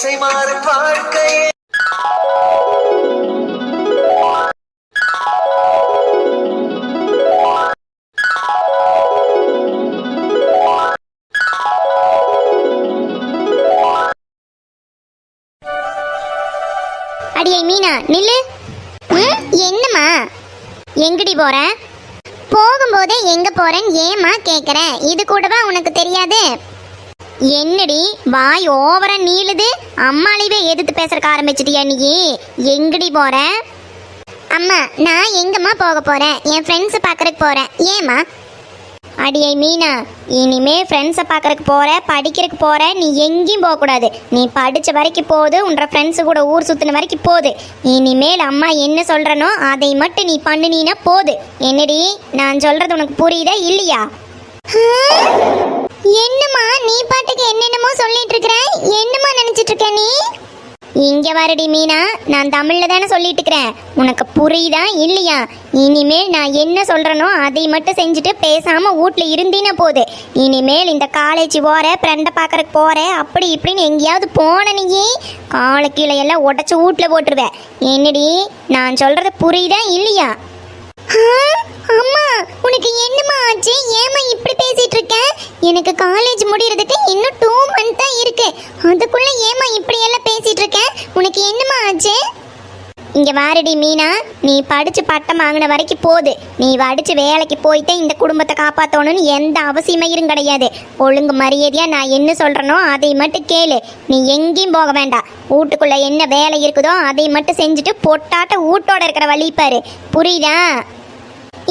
திசை மாறும் வாழ்க்கையே. அடியே மீனா நில்லு. என்னம்மா எங்கடி போற? போகும்போதே எங்க போறேன்னு ஏமா கேக்குற? இது கூடவா உனக்கு தெரியாது? என்னடி வாய் ஓவரா நீளுது? அம்மாளையே எதிர்த்து பேசுறக்க ஆரம்பிச்சிட்டியா நீ? எங்கடி போற? அம்மா நான் எங்கம்மா போக போறேன்? என் ஃப்ரெண்ட்ஸ் பார்க்கறதுக்கு போறேன். ஏமா? அடியே மீனா, இனிமே ஃப்ரெண்ட்ஸை பார்க்கறதுக்கு போற, படிக்கிறதுக்கு போற, நீ எங்கேயும் போகக்கூடாது. நீ படித்த வரைக்கும் போகுது, உன்ற ஃப்ரெண்ட்ஸு கூட ஊர் சுற்றின வரைக்கும் போகுது. இனிமேல் அம்மா என்ன சொல்கிறனோ அதை மட்டும் நீ பண்ணினீன்னா போது. என்னடி நான் சொல்கிறது உனக்கு புரியுதா இல்லையா? என்னம்மா நீ பாட்டுக்கு என்னென்னமோ சொல்லிட்டு இருக்கிற? என்னம்மா நினச்சிட்டு இருக்க நீ? இங்க வரடி மீனா, நான் தமிழ்ல தானே சொல்லிட்டு இருக்கிறேன். உனக்கு புரியுதா இல்லையா? இனிமேல் நான் என்ன சொல்றேனோ அதை மட்டும் செஞ்சுட்டு பேசாம வீட்ல இருந்தீனா போது. இனிமேல் இந்த காலேஜ் போற, ஃப்ரெண்டை பார்க்கறக்கு போற, அப்படி இப்படின்னு எங்கேயாவது போன நீ காலை கீழே எல்லாம் உடச்சு வீட்ல போட்டுருவேன். என்னடி நான் சொல்றது புரியுதா இல்லையா? அம்மா உனக்கு என்னம்மா ஆச்சு? ஏமா இப்படி பேசிட்டு இருக்க? எனக்கு காலேஜ் முடியறதுக்கு இன்னும் 2 மந்த் தான் இருக்கு. அதுக்குள்ள ஏமா இப்படி எல்லாம் பேசிட்டு இருக்க? உனக்கு என்னம்மா ஆச்சு? இங்க வாரடி மீனா, நீ படிச்சு பட்டம் வாங்கின வரைக்கும் போகுது. நீ படிச்சு வேலைக்கு போயிட்டு இந்த குடும்பத்தை காப்பாற்றணும்னு எந்த அவசியமும் கிடையாது. ஒழுங்கு மரியாதையா நான் என்ன சொல்றேனோ அதை மட்டும் கேளு. நீ எங்கேயும் போக வேண்டாம். வீட்டுக்குள்ள என்ன வேலை இருக்குதோ அதை மட்டும் செஞ்சுட்டு பொட்டாட்ட வீட்டோட இருக்கிற வழி பாரு. புரியுதா?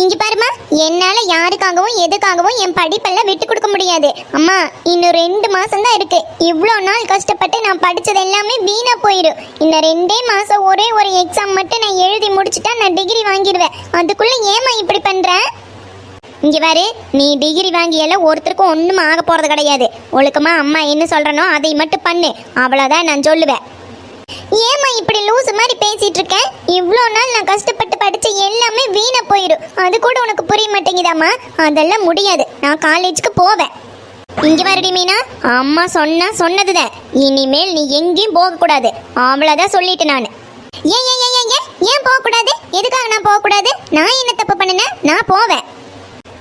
இங்க பாருமா, என்னால யாருக்காகவும் எதுக்காகவும் என் படிப்பெல்லாம் விட்டு கொடுக்க முடியாது. அம்மா இன்னும் 2 மாசம் தான் இருக்கு. இவ்வளோ நாள் கஷ்டப்பட்டு நான் படிச்சது எல்லாமே வீணா போயிடும். இன்னும் 2 மாசம் ஒரே ஒரு எக்ஸாம் மட்டும் நான் எழுதி முடிச்சுட்டா நான் டிகிரி வாங்கிடுவேன். அதுக்குள்ள ஏமா இப்படி பண்ற? இங்க பாரு, நீ டிகிரி வாங்கியெல்லாம் ஒருத்தருக்கும் ஒன்றும் ஆக போறது கிடையாது. ஒழுக்கமா அம்மா என்ன சொல்றனோ அதை மட்டும் பண்ணு, அவ்வளோதான் நான் சொல்லுவேன். ஏமா இப்படி லூசு மாதிரி பேசிட்டு இருக்க? இவ்வளோ நாள் நான் கஷ்டப்பட்டு படிச்ச எல்லாமே வீணா போயிடும். அது கூட உனக்கு புரிய மாட்டேங்குதாம்மா? அதெல்லாம் முடியாது. நான் காலேஜுக்கு போவேன். இங்க வரடி மீனா, அம்மா சொன்னதுதான். இனிமேல் நீ எங்கேயும் போக கூடாது. அவ்வளவுதான் சொல்லிட்டு நான். ஏன் ஏன் ஏன் ஏன் ஏன் போக கூடாது? எதுக்காக நான் போக கூடாது? நான் என்ன தப்பு பண்ணினேன்? நான் போவேன்.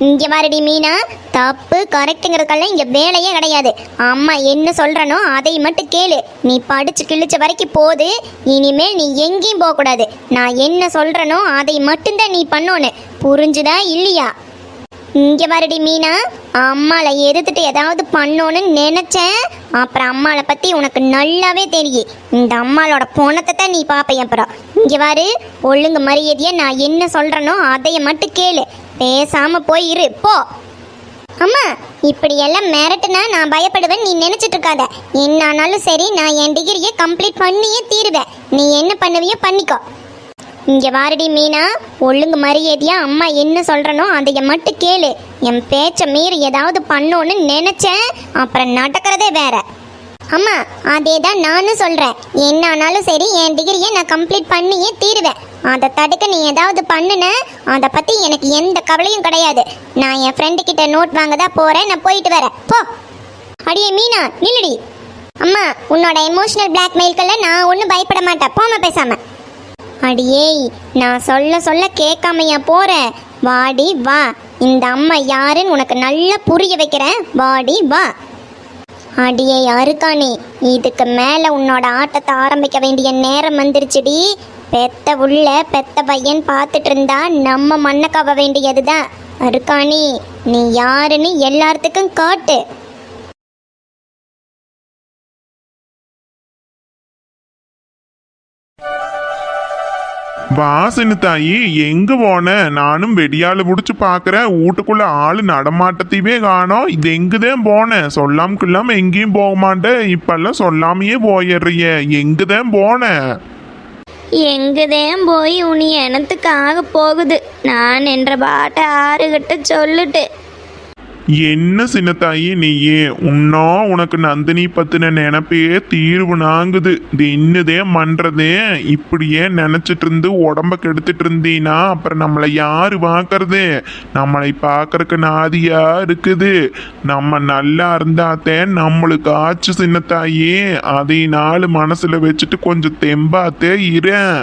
இங்க வரடி மீனா, தப்பு கரெக்டுங்கிறதுக்கெல்லாம் இங்க வேலையே கிடையாது. அம்மா என்ன சொல்றனோ அதை மட்டும் கேளு. நீ படிச்சு கிழிச்ச வரைக்கும் போது. இனிமேல் நீ எங்கேயும் போக கூடாது. நான் என்ன சொல்றனோ அதை மட்டும்தான் நீ பண்ணணும். புரிஞ்சுதா இல்லையா? இங்க வரடி மீனா, அம்மாவை எதிர்த்துட்டு ஏதாவது பண்ணோன்னு நினைச்சேன், அப்புறம் அம்மாவை பத்தி உனக்கு நல்லாவே தெரியும். இந்த அம்மாவோட பொணத்தை தான் நீ பாப்ப. அப்புறம் இங்க வாரு, ஒழுங்கு மரியாதையா நான் என்ன சொல்றனோ அதைய மட்டும் கேளு. பேசாம போய் இரு போ. அம்மா இப்படி எல்லாம் மிரட்டுனா நான் பயப்படுவேன் நீ நினைச்சிட்டு இருக்காத. என்ன ஆனாலும் சரி, நான் என் டிகிரியை கம்ப்ளீட் பண்ணியே தீருவேன். நீ என்ன பண்ணுவியோ பண்ணிக்கோ. இங்க வாரடி மீனா, ஒழுங்கு மரியாதையா அம்மா என்ன சொல்றனோ அதைய மட்டும் கேளு. என் பேச்ச மீறி ஏதாவது பண்ணோன்னு நினைச்சேன், அப்புறம் நடக்கிறதே வேற. அம்மா அதே தான் நானும் சொல்றேன். என்ன ஆனாலும் சரி, என் டிகிரியை நான் கம்ப்ளீட் பண்ணியே தீருவேன். அதை தடுக்க நீ ஏதாவது பண்ணுன, அதை பத்தி எனக்கு எந்த கவலையும் கிடையாது. நான் என் ஃப்ரெண்டு கிட்ட நோட் வாங்க தான் போறேன். நான் போயிட்டு வரேன் போ. அடியே மீனா நில்லுடி. அம்மா உன்னோட எமோஷனல் பிளாக்மெயில்கெல்லாம் நான் ஒன்றும் பயப்பட மாட்டேன். போமா பேசாம. அடியே நான் சொல்ல கேட்காமையா போற? வாடி வா, இந்த அம்மா யாருன்னு உனக்கு நல்லா புரிய வைக்கிறேன். வாடி வா. அடியே அருக்கானே, இதுக்கு மேல உன்னோட ஆட்டத்தை ஆரம்பிக்க வேண்டிய நேரம் வந்துருச்சுடி. பெத்த உள்ள பெத்த பையன் பார்த்துட்டு இருந்தா நம்ம மண்ணை கவ வேண்டியதுதான். அருக்கானி நீ யாருன்னு எல்லாத்துக்கும் காட்டு. வாசனு தாயி எங்க போன? நானும் வெடியால முடிச்சு பாக்குறேன். வீட்டுக்குள்ள ஆளு நடமாட்டத்தையே காணோம். இது எங்குதான் போன? சொல்லாம எங்கேயும் போக மாட்டேன். இப்பெல்லாம் சொல்லாமையே போயிடுறிய. எங்குதான் போன? எங்குதான் போய் உனி எனத்துக்காக போகுது. நான் என்ற பாட்டை ஆறுகிட்ட சொல்லுட்டு. என்ன சின்னத்தாயி நீயே உன்னும் உனக்கு நந்தினி பத்தின நினைப்பே தீர்வு நாங்குது. இது என்னதே பண்றதே? இப்படியே நினைச்சிட்டு இருந்து உடம்ப கெடுத்துட்டு இருந்தீனா அப்புறம் நம்மளை யாரு பார்க்கறது? நம்மளை பார்க்கறக்கு நாதியா இருக்குது. நம்ம நல்லா இருந்தாத்தே நம்மளுக்கு ஆச்சு சின்னத்தாயி. அதை நாலு மனசுல வச்சுட்டு கொஞ்சம் தெம்பாத்தே இரேன்.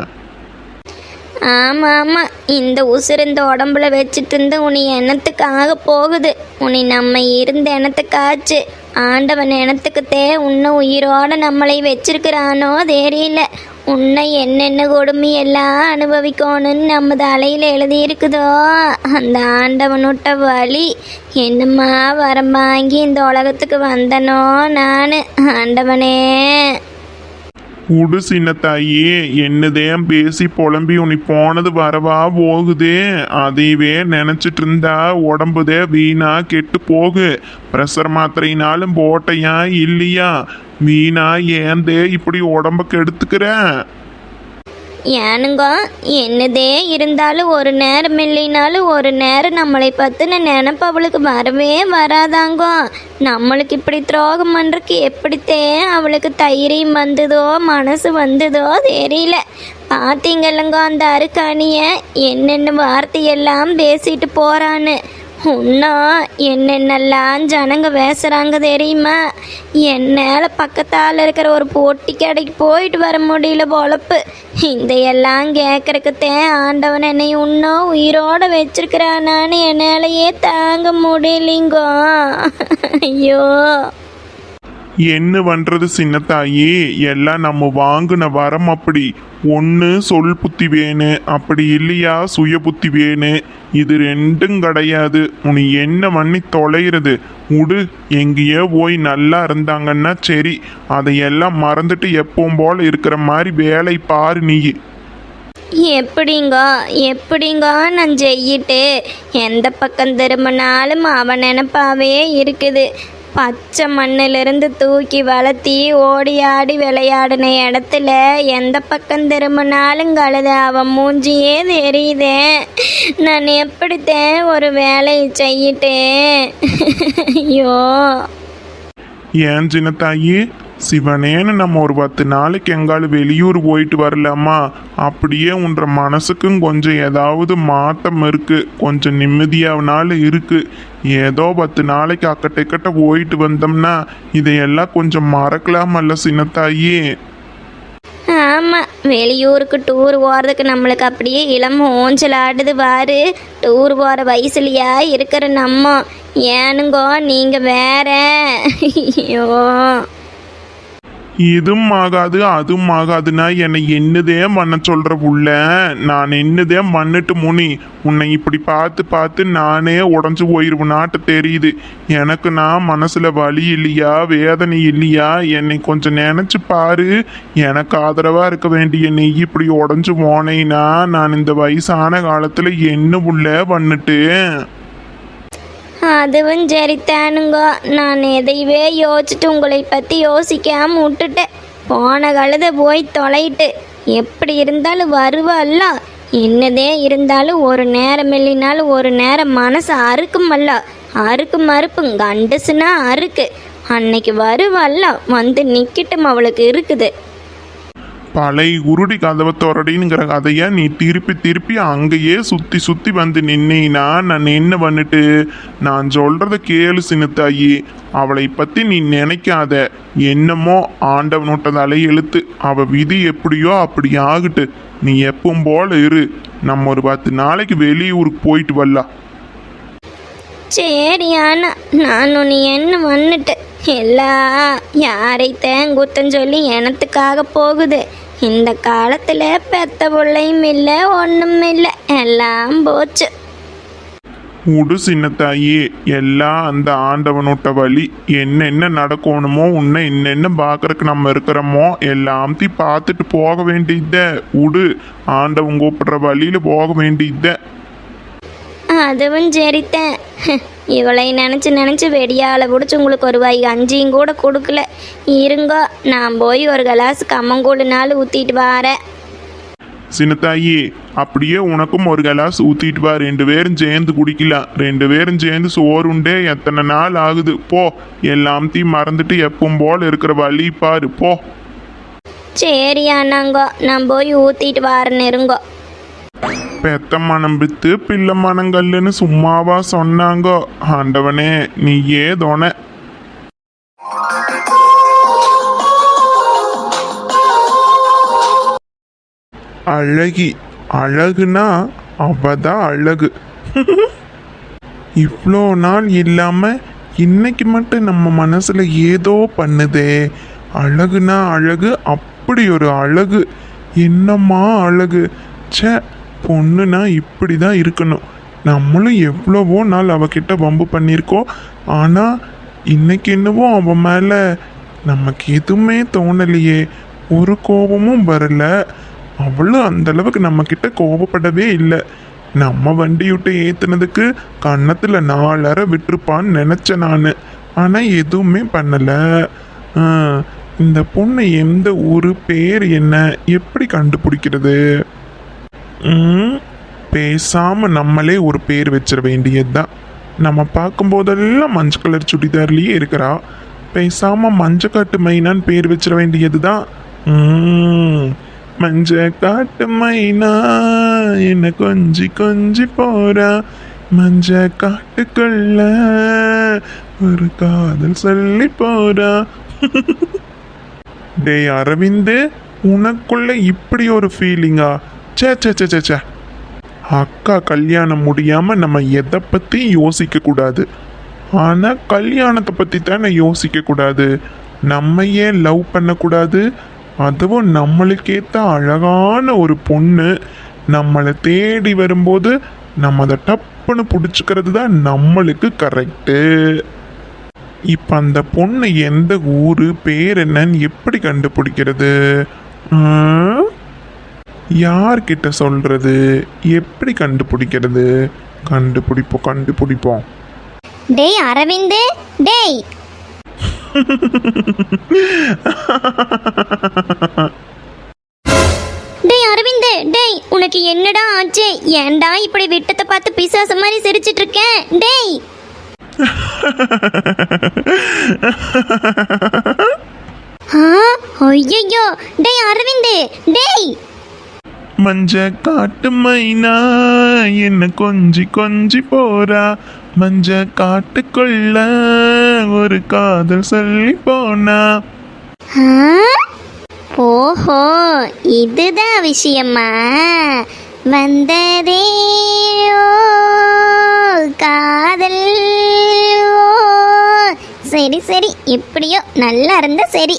ஆமாம் ஆமாம், இந்த உசுறு இந்த உடம்புல வச்சுட்டு இருந்து உனி எண்ணத்துக்காக போகுது. உனி நம்ம இருந்த எண்ணத்துக்காச்சு. ஆண்டவன் எண்ணத்துக்குத்தே உன்னை உயிரோட நம்மளை வச்சிருக்கிறானோ தெரியல. உன்னை என்னென்ன கொடுமையெல்லாம் அனுபவிக்கணும்னு நம்ம தலையில் எழுதியிருக்குதோ அந்த ஆண்டவனுட்ட வழி. என்னம்மா வரம் வாங்கி இந்த உலகத்துக்கு வந்தனோ நான். ஆண்டவனே உடு சின்னத்தாயி, என்னதேன் பேசி புலம்பி உனி போனது வரவா போகுதே. அதையவே நினைச்சிட்டு இருந்தா உடம்புதே வீணா கெட்டு போகு. பிரஷர் மாத்திரையினாலும் போட்டையா இல்லையா? வீணா ஏந்தே இப்படி உடம்ப கெடுத்துக்கிறேன்? ஏனுங்க, என்னதே இருந்தாலும் ஒரு நேரம் இல்லைனாலும் ஒரு நேரம் நம்மளை பற்றின நினப்பு அவளுக்கு வரவே வராதாங்கோ. நம்மளுக்கு இப்படி துரோகம் பண்ணுறக்கு எப்படித்தே அவளுக்கு தைரியம் வந்ததோ மனசு வந்ததோ தெரியல. பார்த்தீங்கல்லங்க அந்த அருக்காணிய என்னென்ன வார்த்தையெல்லாம் பேசிட்டு போகிறான்னு. இன்னும் என்னென்னலாம் ஜனங்க பேசுகிறாங்க தெரியுமா? என்னால் பக்கத்தால் இருக்கிற ஒரு பொட்டி கடைக்கு போயிட்டு வர முடியல பொழப்பு. இந்த எல்லாம் கேட்குறக்குத்தே ஆண்டவன் என்னை இன்னும் உயிரோடு வச்சிருக்கிறானான்னு என்னாலேயே தாங்க முடியலிங்கோ. ஐயோ, என்ன பண்றது சின்னத்தாயி? எல்லாம் நம்ம வாங்கின வரம் அப்படி. ஒன்று சொல் புத்தி வேணு, அப்படி இல்லையா சுய புத்தி வேணு. இது ரெண்டும் கிடையாது. உனி என்ன பண்ணி தொலைகிறது? உடு, எங்கேயோ போய் நல்லா இருந்தாங்கன்னா சரி. அதையெல்லாம் மறந்துட்டு எப்பவும் போல இருக்கிற மாதிரி வேலை பாரு நீ. எப்படிங்க நான் செய்யிட்டு எந்த பக்கம் திரும்பினாலும் அவன் நினப்பாவே இருக்குது. பச்சை மண்ணிலிருந்து தூக்கி வளர்த்தி ஓடி ஆடி விளையாடின இடத்துல எந்த பக்கம் திரும்பினாலும் கழுத அவன் மூஞ்சியே தெரியுதே. நான் எப்படித்தேன் ஒரு வேலையை செய்யிட்டேன்? ஐயோ, ஏன் சின்னத்தாயி, சிவனேன்னு நம்ம ஒரு 10 நாளைக்கு எங்காலும் வெளியூர் போயிட்டு வரலாமா? அப்படியே உன்ற மனசுக்கும் கொஞ்சம் ஏதாவது மாற்றம் இருக்கு, கொஞ்சம் நிம்மதியாவனாலும் இருக்கு. ஏதோ 10 நாளைக்கு அக்கட்ட போயிட்டு வந்தோம்னா இதையெல்லாம் கொஞ்சம் மறக்கலாமல்ல சின்னத்தாயி? ஆமாம், வெளியூருக்கு டூர் போகிறதுக்கு நம்மளுக்கு அப்படியே இளம் ஊஞ்சல் ஆடுது பாரு. டூர் போகிற வயசுலையா இருக்கிற நம்ம. ஏனுங்கோ நீங்கள் வேற. ஐயோ, இதுவும் ஆகாது அதுவும் ஆகாதுன்னா என்னை என்னதே பண்ண சொல்ற புள்ள? நான் என்னதே பண்ணிட்டு முனி உன்னை இப்படி பார்த்து பார்த்து நானே உடஞ்சு போயிருவனாட்டு தெரியுது எனக்கு. நான் மனசுல வலி இல்லையா வேதனை இல்லையா? என்னை கொஞ்சம் நினைச்சு பாரு. எனக்கு ஆதரவா இருக்க வேண்டிய நீ இப்படி உடஞ்சு போனேன்னா நான் இந்த வயசான காலத்துல என்ன புள்ள பண்ணிட்டு? அதுவும் சரித்தானுங்க. நான் எதையவே யோசிச்சுட்டு உங்களை பற்றி யோசிக்காமல் விட்டுட்டேன். போன கழுத போய் தொலைட்டு. எப்படி இருந்தாலும் வருவல்ல. என்னதே இருந்தாலும் ஒரு நேரம் இல்லைனாலும் ஒரு நேரம் மனசு அறுக்குமல்ல. அறுக்கு மறுப்பும் கண்டுசுனா அறுக்கு. அன்னைக்கு வருவல்ல, வந்து நிற்கட்டும் அவளுக்கு இருக்குது. பழைய உருடி கதவை தொடடிங்கிற கதையை நீ திருப்பி திருப்பி அங்கேயே சுற்றி சுற்றி வந்து நின்னீனா நான் என்ன பண்ணிட்டு? நான் சொல்கிறத கேளு சின்னத்தாயி. அவளை பற்றி நீ நினைக்காத. என்னமோ ஆண்டவனோட்டதாலே எழுத்து. அவள் விதி எப்படியோ அப்படி ஆகட்டு. நீ எப்பவும் போல இரு. நம்ம ஒரு 10 நாளைக்கு வெளியூருக்கு போயிட்டு வரலாம். சரி, ஆனால் நான் நீ என்ன வந்துட்டு எல்லாம் யாரைத்தான் குத்தம் சொல்லி எனத்துக்காக போகுது. இந்த காலத்தில் பெத்த பிள்ளையும் இல்லை ஒன்றும் இல்லை, எல்லாம் போச்சு. உடு சின்னத்தாயி, எல்லாம் அந்த ஆண்டவனோட்ட வழி. என்னென்ன நடக்கணுமோ உன்னை என்னென்ன பார்க்கறக்கு நம்ம இருக்கிறோமோ எல்லாத்தையும் பார்த்துட்டு போக வேண்டியத. உடு, ஆண்டவன் கூப்பிடுற வழியில போக வேண்டியத. அதுவும் சரித்தேன். இவளை நினச்சி வெடியால் பிடிச்சி உங்களுக்கு ஒரு வாய் கஞ்சியும் கூட கொடுக்கல. இருங்கோ, நான் போய் ஒரு கிளாஸ் கம்மங்கூழு நாள் ஊற்றிட்டு வரேன். சின்னத்தாயி, அப்படியே உனக்கும் ஒரு கிளாஸ் ஊத்திட்டு வா, 2 பேரும் சேர்ந்து குடிக்கலாம். 2 பேரும் சேர்ந்து சோறுண்டே எத்தனை நாள் ஆகுது. போ, எல்லாத்தையும் மறந்துட்டு எப்பவும் போல இருக்கிற வழி பாரு, போ. சரி அண்ணாங்கோ, நான் போய் ஊத்திட்டு வரேன் இருங்கோ. பெத்த மனம் வித்து பிள்ளை மனங்கல்லுன்னு சும்மாவா சொன்னாங்க? ஆண்டவனே நீயே தோண. அழகி, அழகுனா அவதான் அழகு. இவ்வளோ நாள் இல்லாம இன்னைக்கு மட்டும் நம்ம மனசுல ஏதோ பண்ணுதே. அழகுனா அழகு, அப்படி ஒரு அழகு. என்னம்மா அழகு. ச்சே, பொண்ணுனா இப்படி தான் இருக்கணும். நம்மளும் எவ்வளவோ நாள் அவகிட்ட வம்பு பண்ணியிருக்கோம். ஆனால் இன்னைக்கு என்னவோ அவன் மேலே நமக்கு எதுவுமே தோணலையே, ஒரு கோபமும் வரல. அவளும் அந்தளவுக்கு நம்மக்கிட்ட கோபப்படவே இல்லை. நம்ம வண்டி விட்டு ஏற்றுனதுக்கு கன்னத்தில் 4 அறை விட்டுருப்பான்னு நினச்சேன் நான். ஆனால் எதுவுமே பண்ணலை. இந்த பொண்ணு எந்த ஊர், பேர் என்ன, எப்படி கண்டுபிடிக்கிறது? பேசாம நம்மளே ஒரு பேர் வச்சிட வேண்டியது தான். நம்ம பார்க்கும்போதெல்லாம் மஞ்சள் கலர் சுடிதார்லேயே இருக்கிறா. பேசாம மஞ்சக்காட்டு மைனான்னு பேர் வச்சிட வேண்டியது தான். மஞ்ச காட்டு மைனா என்ன கொஞ்சி கொஞ்சி போறா, மஞ்ச காட்டுக்குள்ள ஒரு காதல் சொல்லி போறா. டேய் அரவிந்து, உனக்குள்ள இப்படி ஒரு ஃபீலிங்கா? சே சே சே சே சே. அக்கா கல்யாணம் முடியாம நம்ம எதை பத்தி யோசிக்க கூடாது. ஆனா கல்யாணத்தை பத்தி தானே யோசிக்க கூடாது. நம்ம ஏன் லவ் பண்ணக்கூடாது? அதுவும் நம்மளுக்கேத்த அழகான ஒரு பொண்ணு நம்மளை தேடி வரும்போது நம்ம அதை டப்புன்னு பிடிச்சிக்கிறது தான் நம்மளுக்கு கரெக்டு. இப்போ அந்த பொண்ணு எந்த ஊர், பேர் என்னன்னு எப்படி கண்டுபிடிக்கிறது? யார்கிட்ட சொல்றது? எப்படி கண்டுபிடிக்கிறது? கண்டுபிடிப்போம். டேய் அரவிந்து, டேய். டேய் அரவிந்து, டேய் உனக்கு என்னடா ஆச்சு? ஏன்டா இப்படி விட்டத்தை பார்த்து பிசாசு மாதிரி சிரிச்சிட்டு இருக்கேன்? டேய். ஐயோ, டேய் அரவிந்து, டேய். மஞ்ச காட்டு மைனா என்ன கொஞ்சி கொஞ்சி போறா, மஞ்ச காட்டுக்குள்ள ஒரு காதல் சொல்லி போனா. ஓஹோ, இதுதான் விஷயமா? வந்ததே ஓ காதல். சரி சரி, எப்படியோ நல்லா இருந்தா சரி.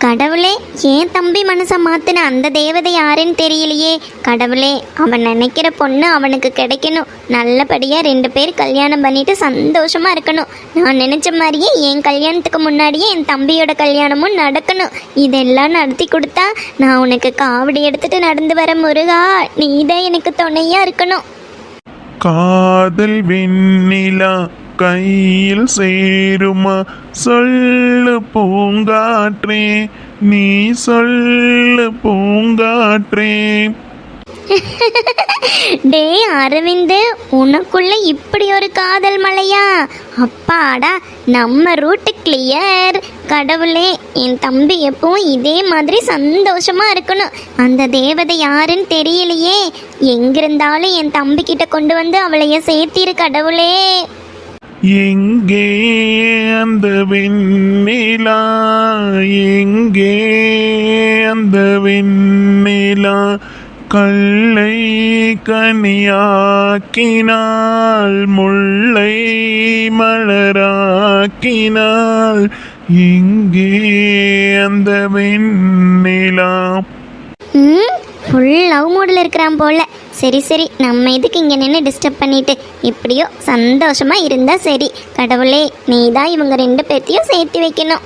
கடவுளே, ஏன் தம்பி மனசை மாத்தின அந்த தேவதை யாருன்னு தெரியலையே. கடவுளே, அவன் நினைக்கிற பொண்ணு அவனுக்கு கிடைக்கணும். நல்லபடியாக 2 பேர் கல்யாணம் பண்ணிட்டு சந்தோஷமா இருக்கணும். நான் நினைச்ச மாதிரியே என் கல்யாணத்துக்கு முன்னாடியே என் தம்பியோட கல்யாணமும் நடக்கணும். இதெல்லாம் நடத்தி கொடுத்தா நான் உனக்கு காவடி எடுத்துட்டு நடந்து வர முருகா, நீதான் எனக்கு துணையா இருக்கணும். காதல் வெண்ணிலா கையில் சேருமா, சொல்லு பூங்காற்றே, நீ சொல்லு பூங்காற்றே. டேய் அரவிந்து, உனக்குள்ள இப்படி ஒரு காதல் மலையா? அப்பாடா, நம்ம ரூட்டு கிளியர். கடவுளே, என் தம்பி எப்பவும் இதே மாதிரி சந்தோஷமா இருக்கணும். அந்த தேவதை யாருன்னு தெரியலையே. எங்கிருந்தாலும் என் தம்பி கிட்ட கொண்டு வந்து அவளைய சேர்த்திரு கடவுளே. எங்கே அந்த வெண்ணிலா, எங்கே அந்த வெண்ணிலா, கல்லை கனியாக்கினாள், முல்லை மலராக்கினாள், எங்கே அந்த வெண்ணிலா. ஃபுல் லவ் மூடில் இருக்கிறான் போல. சரி சரி, நம்ம இதுக்கு இங்கே நின்று டிஸ்டர்ப் பண்ணிட்டு எப்படியோ சந்தோஷமா இருந்தா சரி. கடவுளே, நீ தான் இவங்க 2 பேர்த்தையும் சேர்த்து வைக்கணும்.